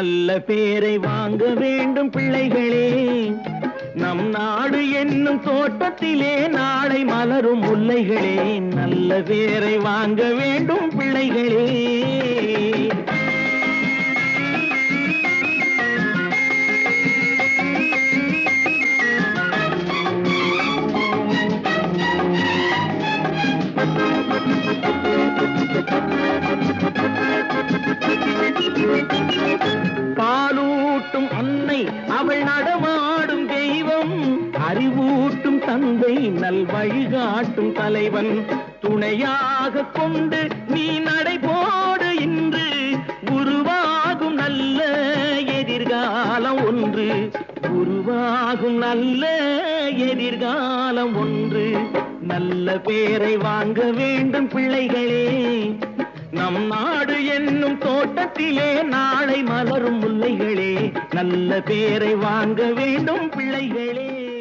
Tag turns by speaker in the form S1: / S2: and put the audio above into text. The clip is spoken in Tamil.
S1: நல்ல பேரை வாங்க வேண்டும் பிள்ளைகளே. நம் நாடு என்னும் தோட்டத்திலே நாளை மலரும் முல்லைகளே. நல்ல பேரை வாங்க வேண்டும் பிள்ளைகளே. பாலூட்டும் அன்னை அவள் நடமாடும் தெய்வம், அறிவூட்டும் தந்தை நல் வழிகாட்டும் தலைவன். துணையாக கொண்டு நீ நடைபோடு இன்று உருவாகும் நல்ல எதிர்காலம் ஒன்று. உருவாகும் நல்ல எதிர்காலம் ஒன்று. நல்ல பேரை வாங்க வேண்டும் பிள்ளைகளே. நம் நாடு என்னும் தோட்டத்திலே நாளை மலரும் முல்லைகளே. நல்ல பேரை வாங்க வேண்டும் பிள்ளைகளே.